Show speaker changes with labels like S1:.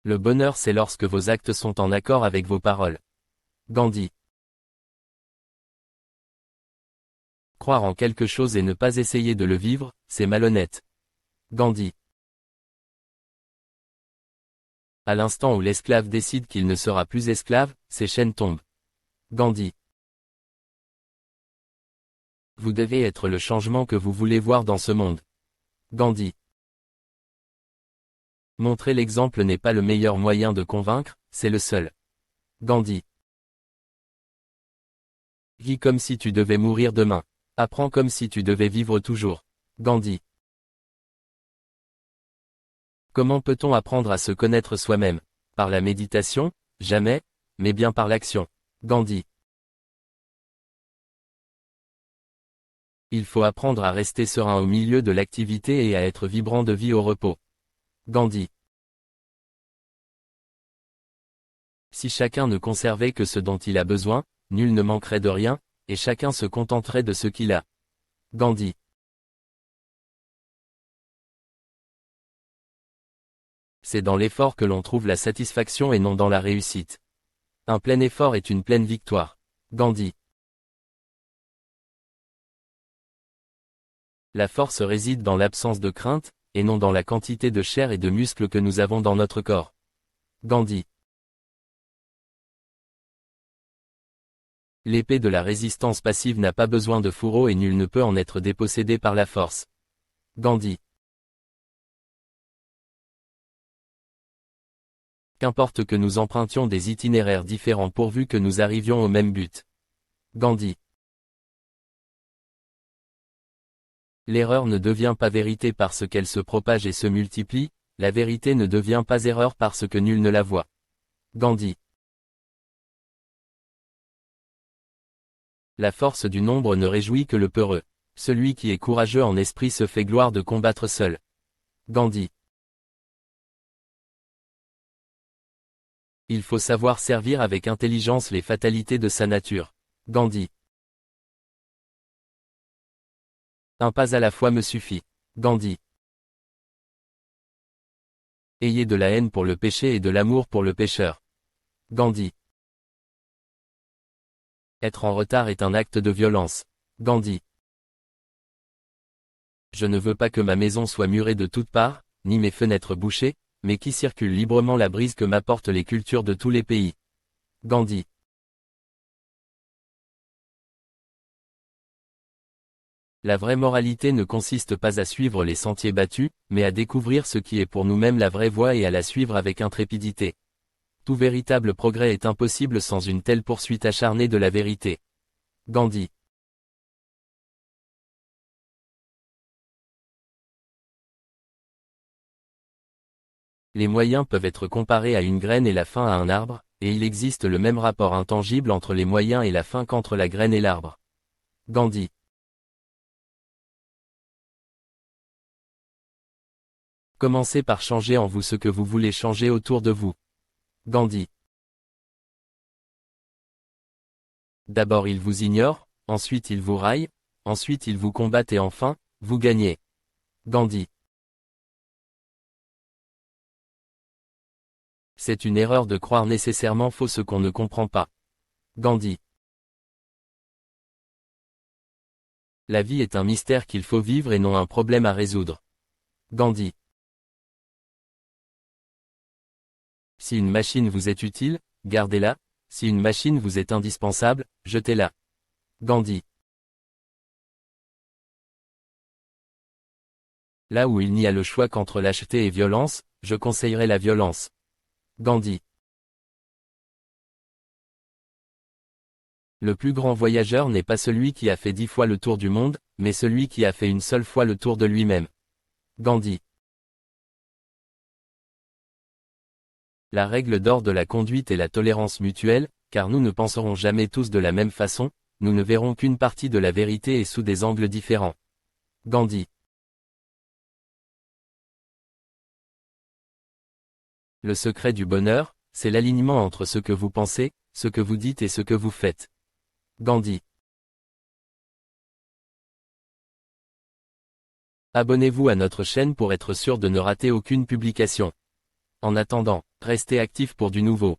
S1: Le bonheur c'est lorsque vos actes sont en accord avec vos paroles. Gandhi. Croire en quelque chose et ne pas essayer de le vivre, c'est malhonnête. Gandhi. À l'instant où l'esclave décide qu'il ne sera plus esclave, ses chaînes tombent. Gandhi. Vous devez être le changement que vous voulez voir dans ce monde. Gandhi. Montrer l'exemple n'est pas le meilleur moyen de convaincre, c'est le seul. Gandhi. Vis comme si tu devais mourir demain. Apprends comme si tu devais vivre toujours. Gandhi. Comment peut-on apprendre à se connaître soi-même? Par la méditation? Jamais, mais bien par l'action. Gandhi. Il faut apprendre à rester serein au milieu de l'activité et à être vibrant de vie au repos. Gandhi. Si chacun ne conservait que ce dont il a besoin, nul ne manquerait de rien, et chacun se contenterait de ce qu'il a. Gandhi. C'est dans l'effort que l'on trouve la satisfaction et non dans la réussite. Un plein effort est une pleine victoire. Gandhi. La force réside dans l'absence de crainte, et non dans la quantité de chair et de muscles que nous avons dans notre corps. Gandhi. L'épée de la résistance passive n'a pas besoin de fourreau et nul ne peut en être dépossédé par la force. Gandhi. Qu'importe que nous empruntions des itinéraires différents pourvu que nous arrivions au même but. Gandhi. L'erreur ne devient pas vérité parce qu'elle se propage et se multiplie, la vérité ne devient pas erreur parce que nul ne la voit. Gandhi. La force du nombre ne réjouit que le peureux. Celui qui est courageux en esprit se fait gloire de combattre seul. Gandhi. Il faut savoir servir avec intelligence les fatalités de sa nature. Gandhi. Un pas à la fois me suffit. Gandhi. Ayez de la haine pour le péché et de l'amour pour le pécheur. Gandhi. Être en retard est un acte de violence. Gandhi. Je ne veux pas que ma maison soit murée de toutes parts, ni mes fenêtres bouchées, mais qui circule librement la brise que m'apportent les cultures de tous les pays. Gandhi. La vraie moralité ne consiste pas à suivre les sentiers battus, mais à découvrir ce qui est pour nous-mêmes la vraie voie et à la suivre avec intrépidité. Tout véritable progrès est impossible sans une telle poursuite acharnée de la vérité. Gandhi. Les moyens peuvent être comparés à une graine et la fin à un arbre, et il existe le même rapport intangible entre les moyens et la fin qu'entre la graine et l'arbre. Gandhi. Commencez par changer en vous ce que vous voulez changer autour de vous. Gandhi. D'abord ils vous ignorent, ensuite ils vous raillent, ensuite ils vous combattent et enfin, vous gagnez. Gandhi. C'est une erreur de croire nécessairement faux ce qu'on ne comprend pas. Gandhi. La vie est un mystère qu'il faut vivre et non un problème à résoudre. Gandhi. Si une machine vous est utile, gardez-la, si une machine vous est indispensable, jetez-la. Gandhi. Là où il n'y a le choix qu'entre lâcheté et violence, je conseillerais la violence. Gandhi. Le plus grand voyageur n'est pas celui qui a fait 10 fois le tour du monde, mais celui qui a fait une seule fois le tour de lui-même. Gandhi. La règle d'or de la conduite est la tolérance mutuelle, car nous ne penserons jamais tous de la même façon, nous ne verrons qu'une partie de la vérité et sous des angles différents. Gandhi. Le secret du bonheur, c'est l'alignement entre ce que vous pensez, ce que vous dites et ce que vous faites. Gandhi. Abonnez-vous à notre chaîne pour être sûr de ne rater aucune publication. En attendant, restez actifs pour du nouveau.